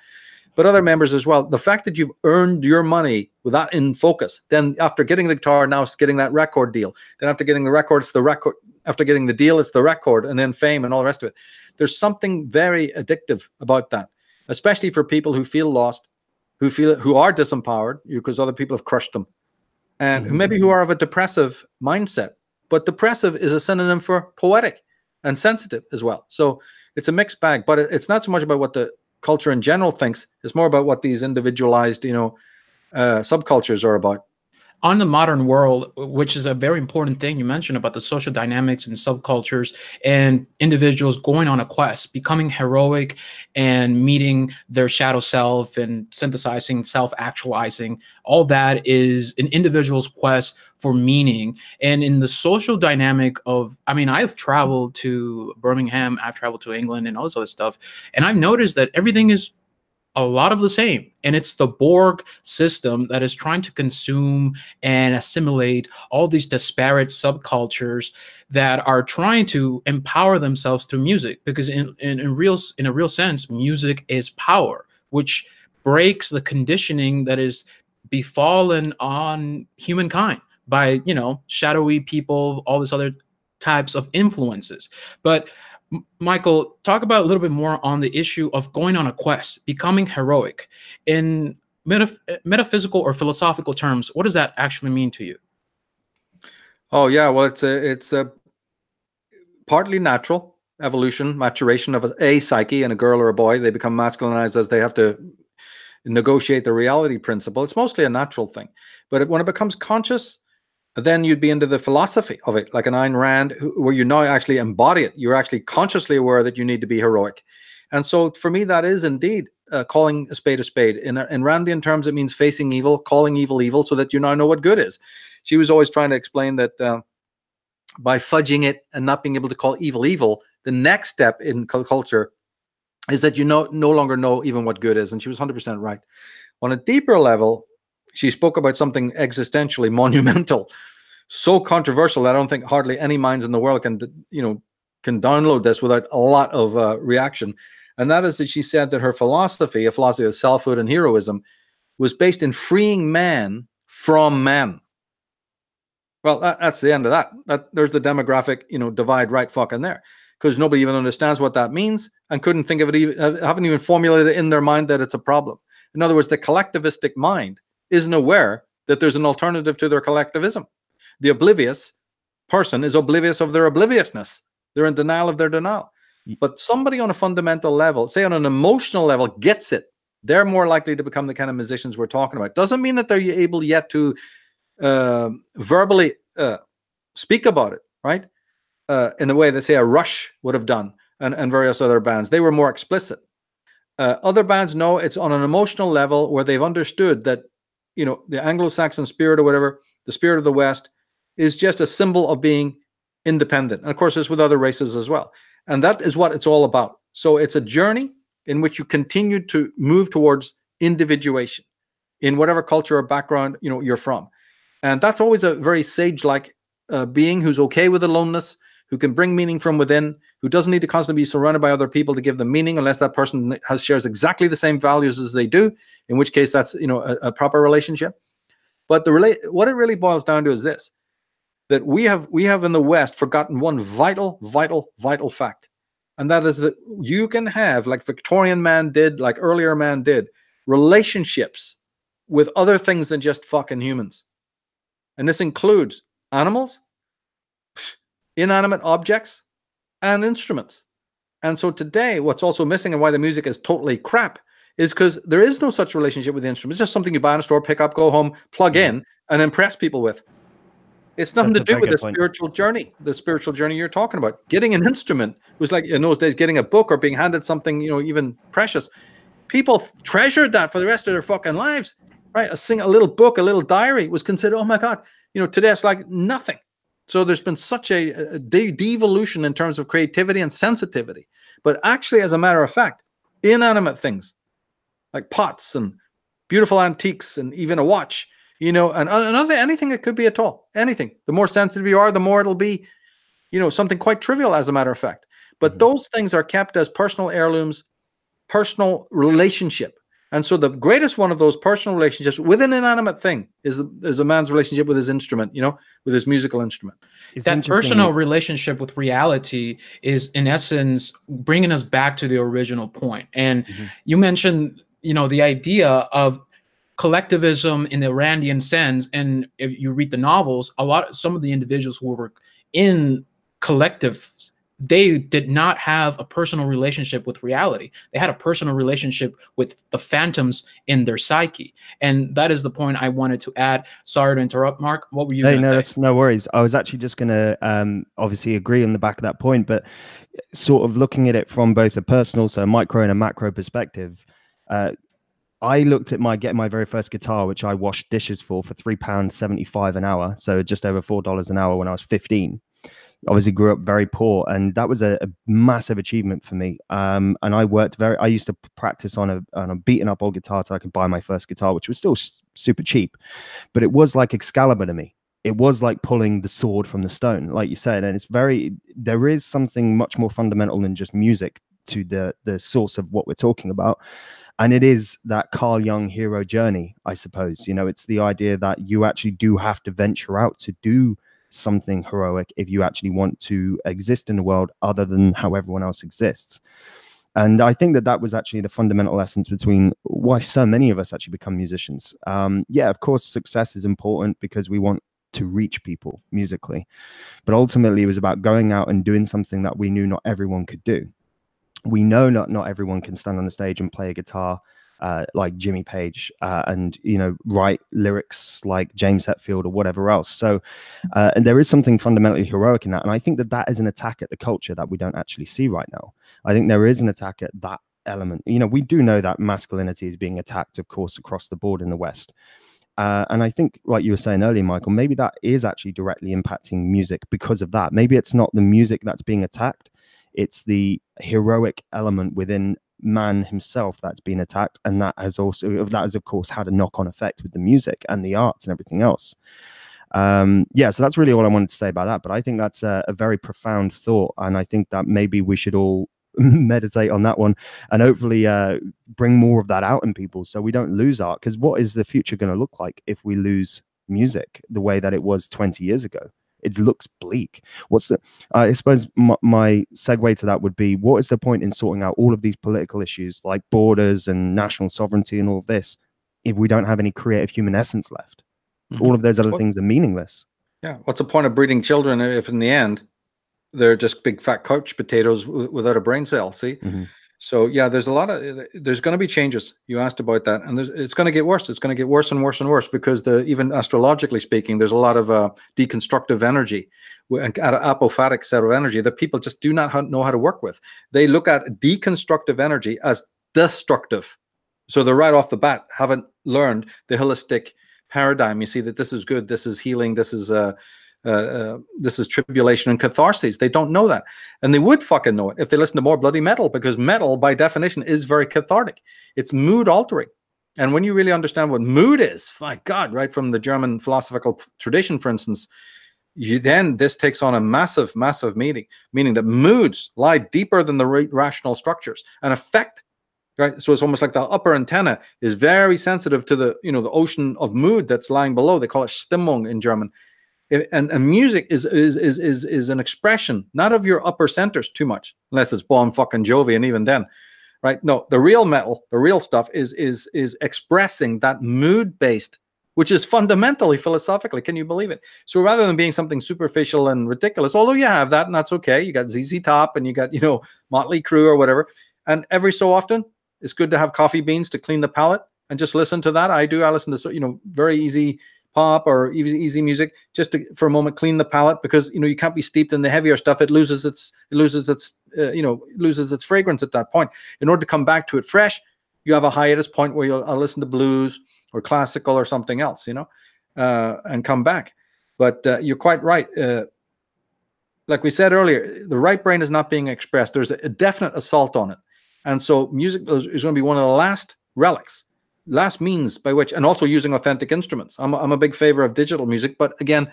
but other members as well. The fact that you've earned your money with that in focus, then after getting the guitar, now it's getting that record deal. Then after getting the record, it's the record. After getting the deal, it's the record, and then fame and all the rest of it. There's something very addictive about that, especially for people who feel lost, who are disempowered because other people have crushed them, and who are of a depressive mindset. But depressive is a synonym for poetic and sensitive as well. So it's a mixed bag, but it's not so much about what the culture in general thinks. It's more about what these individualized, subcultures are about. on the modern world, which is a very important thing you mentioned about the social dynamics and subcultures and individuals going on a quest, becoming heroic and meeting their shadow self and synthesizing, self-actualizing, all that is an individual's quest for meaning. And in the social dynamic of, I mean, I've traveled to Birmingham, I've traveled to England and all this other stuff, and I've noticed that everything is a lot of the same. And it's the Borg system that is trying to consume and assimilate all these disparate subcultures that are trying to empower themselves through music. Because in a real sense, music is power, which breaks the conditioning that is befallen on humankind by, you know, shadowy people, all this other types of influences. But Michael, talk about a little bit more on the issue of going on a quest, becoming heroic. In metaphysical or philosophical terms, what does that actually mean to you? Oh yeah, well, it's a partly natural evolution, maturation of a psyche in a girl or a boy. They become masculinized as they have to negotiate the reality principle. It's mostly a natural thing, but when it becomes conscious, then you'd be into the philosophy of it, like an Ayn Rand, where you now actually embody it. You're actually consciously aware that you need to be heroic. And so for me, that is indeed calling a spade a spade. In Randian terms, it means facing evil, calling evil evil, so that you now know what good is. She was always trying to explain that by fudging it and not being able to call evil evil, the next step in culture is that you no longer know even what good is. And she was 100% right. On a deeper level, she spoke about something existentially monumental, so controversial that I don't think hardly any minds in the world can download this without a lot of reaction. And that is that she said that her philosophy, a philosophy of selfhood and heroism, was based in freeing man from man. Well, that's the end of that. There's the demographic, divide right fucking there, because nobody even understands what that means and couldn't think of it, haven't even formulated it in their mind that it's a problem. In other words, the collectivistic mind isn't aware that there's an alternative to their collectivism. The oblivious person is oblivious of their obliviousness. They're in denial of their denial. But somebody on a fundamental level, say on an emotional level, gets it. They're more likely to become the kind of musicians we're talking about. Doesn't mean that they're able yet to verbally speak about it, right? In a way that, say, a Rush would have done, and various other bands. They were more explicit. Other bands know it's on an emotional level where they've understood that, the Anglo-Saxon spirit or whatever, the spirit of the West, is just a symbol of being independent. And of course, it's with other races as well. And that is what it's all about. So it's a journey in which you continue to move towards individuation in whatever culture or background, you're from. And that's always a very sage-like being who's okay with aloneness, who can bring meaning from within, who doesn't need to constantly be surrounded by other people to give them meaning, unless that person shares exactly the same values as they do, in which case that's a proper relationship. But what it really boils down to is this: that we have in the West forgotten one vital fact, and that is that you can have, like Victorian man did, like earlier man did, relationships with other things than just fucking humans, and this includes animals, inanimate objects, and instruments. And so today, what's also missing, and why the music is totally crap, is because there is no such relationship with the instrument. It's just something you buy in a store, pick up, go home, plug in, and impress people with. It's nothing to do with the spiritual journey, you're talking about. Getting an instrument was like, in those days, getting a book or being handed something, even precious. People treasured that for the rest of their fucking lives, right? A little book, a little diary was considered, oh my God, today it's like nothing. So there's been such a devolution in terms of creativity and sensitivity. But actually, as a matter of fact, inanimate things like pots and beautiful antiques and even a watch, and another, anything it could be at all, anything. The more sensitive you are, the more it'll be, something quite trivial, as a matter of fact. But those things are kept as personal heirlooms, personal relationship. And so the greatest one of those personal relationships with an inanimate thing is a man's relationship with his instrument, with his musical instrument. That personal relationship with reality is, in essence, bringing us back to the original point. And you mentioned, the idea of collectivism in the Randian sense. And if you read the novels, some of the individuals who were in collective they did not have a personal relationship with reality. They had a personal relationship with the phantoms in their psyche. And that is the point I wanted to add. Sorry to interrupt, Marc. What were you going to say? That's no worries. I was actually just going to obviously agree on the back of that point, but sort of looking at it from both a personal, so micro and a macro perspective, I looked at getting my very first guitar, which I washed dishes for £3.75 an hour. So just over $4 an hour when I was 15. Obviously grew up very poor, and that was a massive achievement for me. And I used to practice on a beaten up old guitar so I could buy my first guitar, which was still super cheap, but it was like Excalibur to me. It was like pulling the sword from the stone, like you said. And there is something much more fundamental than just music to the source of what we're talking about. And it is that Carl Jung hero journey, I suppose. It's the idea that you actually do have to venture out to do something heroic if you actually want to exist in the world other than how everyone else exists. And I think that was actually the fundamental essence between why so many of us actually become musicians. Yeah, of course, success is important because we want to reach people musically. But ultimately, it was about going out and doing something that we knew not everyone could do. We know not everyone can stand on a stage and play a guitar like Jimmy Page and write lyrics like James Hetfield or whatever else. So and there is something fundamentally heroic in that, and I think that is an attack at the culture that we don't actually see right now. I think there is an attack at that element. We do know that masculinity is being attacked, of course, across the board in the West. And I think, like you were saying earlier, Michael, maybe that is actually directly impacting music because of that. Maybe it's not the music that's being attacked, it's the heroic element within man himself that's been attacked, and that has of course had a knock-on effect with the music and the arts and everything else. So that's really all I wanted to say about that. But I think that's a very profound thought, and I think that maybe we should all meditate on that one and hopefully bring more of that out in people so we don't lose art. Because what is the future going to look like if we lose music the way that it was 20 years ago? It looks bleak. I suppose my segue to that would be, what is the point in sorting out all of these political issues like borders and national sovereignty and all of this if we don't have any creative human essence left? Mm-hmm. All of those other things are meaningless. Yeah. What's the point of breeding children if in the end they're just big fat couch potatoes without a brain cell? See? Mm-hmm. So yeah, there's going to be changes. You asked about that, and it's going to get worse. It's going to get worse and worse and worse because even astrologically speaking, there's a lot of deconstructive energy, an apophatic set of energy that people just do not know how to work with. They look at deconstructive energy as destructive. So they're right off the bat haven't learned the holistic paradigm. You see that this is good, this is healing, this is tribulation and catharsis. They don't know that, and they would fucking know it if they listen to more bloody metal, because metal by definition is very cathartic. It's mood altering, and when you really understand what mood is, my God, right from the German philosophical tradition, for instance, this takes on a massive meaning that moods lie deeper than the rational structures and affect. Right, so it's almost like the upper antenna is very sensitive to the the ocean of mood that's lying below. They call it Stimmung in German. And music is an expression, not of your upper centers too much, unless it's Bon fucking Jovi, and even then, right? No, the real metal, the real stuff is expressing that mood-based, which is fundamentally philosophically. Can you believe it? So rather than being something superficial and ridiculous, although you have that, and that's okay. You got ZZ Top, and you got Motley Crue or whatever, and every so often it's good to have coffee beans to clean the palate and just listen to that. I listen to very easy pop or easy music just to, for a moment, clean the palate, because you can't be steeped in the heavier stuff. It loses its fragrance at that point. In order to come back to it fresh, you have a hiatus point where I'll listen to blues or classical or something else, and come back. But you're quite right. Like we said earlier, the right brain is not being expressed. There's a definite assault on it, and so music is going to be one of the last relics, last means by which, and also using authentic instruments. I'm a big favor of digital music, but again,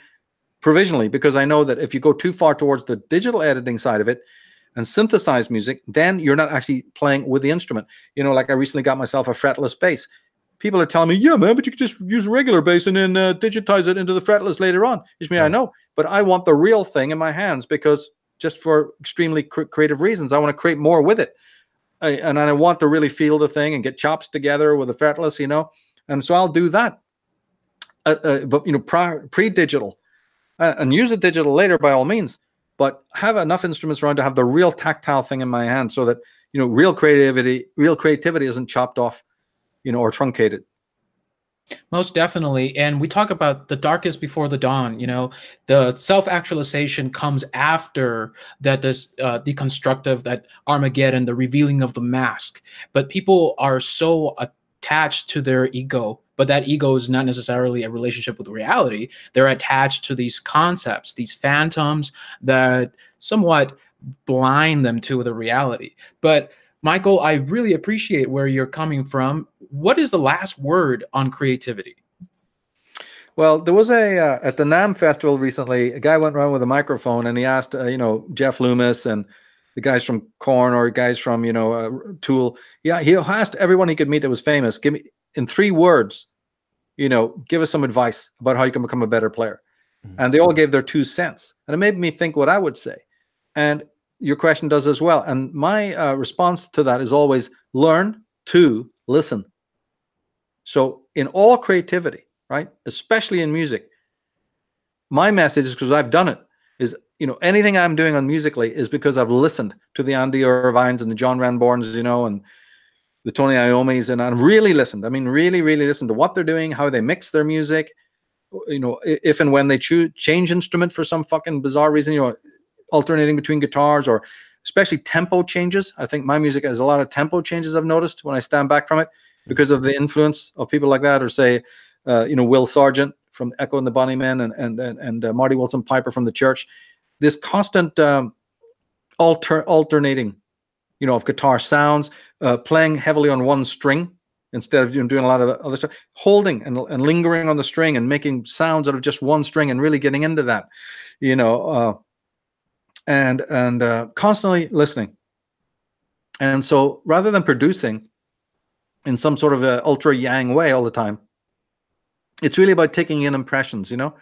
provisionally, because I know that if you go too far towards the digital editing side of it and synthesize music, then you're not actually playing with the instrument. Like I recently got myself a fretless bass. People are telling me, yeah, man, but you could just use regular bass and then digitize it into the fretless later on. I know, but I want the real thing in my hands, because just for extremely creative reasons, I want to create more with it. And I want to really feel the thing and get chops together with a fretless, and so I'll do that. But pre-digital, and use the digital later by all means. but have enough instruments around to have the real tactile thing in my hand, so that, you know, real creativity isn't chopped off, you know, or truncated. Most definitely. And we talk about the darkest before the dawn. You know, the self-actualization comes after that, this deconstructive, that Armageddon, the revealing of the mask. But people are so attached to their ego, but that ego is not necessarily a relationship with reality. They're attached to these concepts, these phantoms that somewhat blind them to the reality. But Michael, I really appreciate where you're coming from. What is the last word on creativity? Well, there was at the NAMM festival recently, a guy went around with a microphone and he asked, you know, Jeff Loomis and the guys from Korn, or guys from, you know, Tool. Yeah, he asked everyone he could meet that was famous, give me, in 3 words, you know, give us some advice about how you can become a better player. And they all gave their 2 cents. And it made me think what I would say. And your question does as well. And my response to that is always learn to listen. So in all creativity, right, especially in music, my message is, because I've done it, is, you know, anything I'm doing on musically is because I've listened to the Andy Irvines and the John Ranborns, you know, and the Tony Iommis, and I really listened. I mean, really, really listened to what they're doing, how they mix their music, you know, if and when they change instrument for some fucking bizarre reason, you know, alternating between guitars, or especially tempo changes. I think my music has a lot of tempo changes, I've noticed, when I stand back from it, because of the influence of people like that, or say, you know, Will Sargent from Echo and the Bunnymen, and Marty Wilson Piper from The Church. This constant alternating, you know, of guitar sounds, playing heavily on one string instead of doing a lot of the other stuff, holding and lingering on the string and making sounds out of just one string, and really getting into that, you know, and constantly listening. And so rather than producing in some sort of a ultra yang way all the time, it's really about taking in impressions. You know,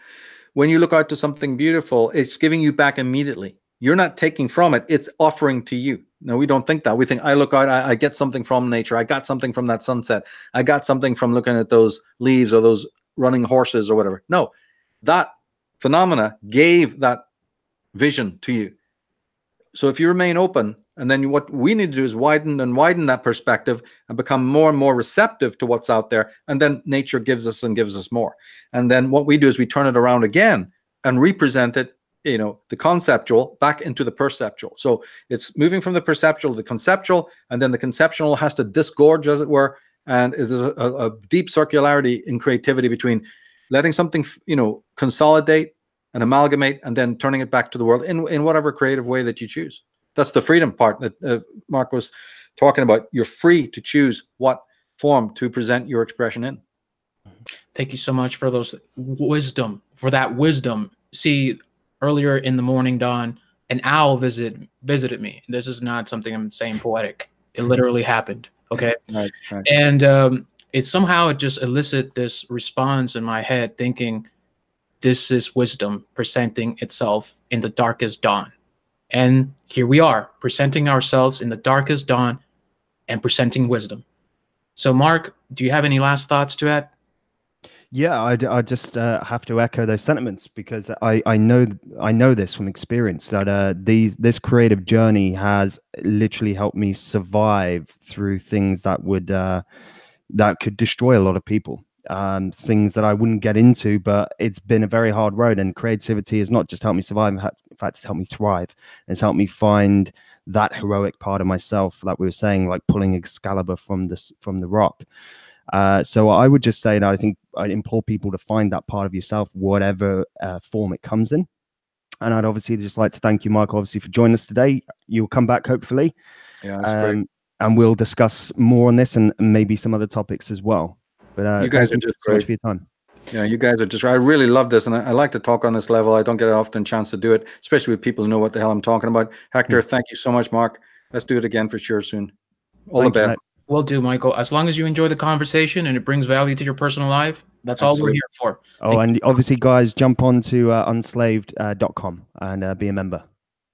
when you look out to something beautiful, it's giving you back immediately. You're not taking from it, it's offering to you. No, we don't think that. We think, I look out, I get something from nature. I got something from that sunset. I got something from looking at those leaves or those running horses or whatever. No, that phenomena gave that vision to you. So if you remain open, and then what we need to do is widen and widen that perspective and become more and more receptive to what's out there. And then nature gives us and gives us more. And then what we do is we turn it around again and represent it, you know, the conceptual back into the perceptual. So it's moving from the perceptual to the conceptual, and then the conceptual has to disgorge, as it were. And it is a deep circularity in creativity between letting something, you know, consolidate and amalgamate, and then turning it back to the world in whatever creative way that you choose. That's the freedom part that Marc was talking about. You're free to choose what form to present your expression in. Thank you so much for those wisdom, for that wisdom. See, earlier in the morning, Don, an owl visited me. This is not something I'm saying poetic. It literally happened. Okay. Right. And it just elicited this response in my head, thinking, this is wisdom presenting itself in the darkest dawn. And here we are, presenting ourselves in the darkest dawn and presenting wisdom. So, Marc, do you have any last thoughts to add? Yeah, I just have to echo those sentiments, because I know this from experience, that this creative journey has literally helped me survive through things that could destroy a lot of people. Things that I wouldn't get into, but it's been a very hard road. And creativity has not just helped me survive; in fact, it's helped me thrive. It's helped me find that heroic part of myself, like we were saying, like pulling Excalibur from the rock. So I would just say that I think I'd implore people to find that part of yourself, whatever form it comes in. And I'd obviously just like to thank you, Marc, obviously, for joining us today. You'll come back, hopefully. Yeah, that's great. And we'll discuss more on this and maybe some other topics as well. But you guys are just so much for your time. Yeah, you guys are just, I really love this. And I like to talk on this level. I don't get an often chance to do it, especially with people who know what the hell I'm talking about. Hector, thank you so much, Marc. Let's do it again for sure soon. All the best. Will do, Michael. As long as you enjoy the conversation and it brings value to your personal life, that's all we're here for. Oh, and obviously, guys, jump on to unslaved.com and be a member.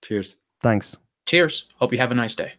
Cheers. Thanks. Cheers. Hope you have a nice day.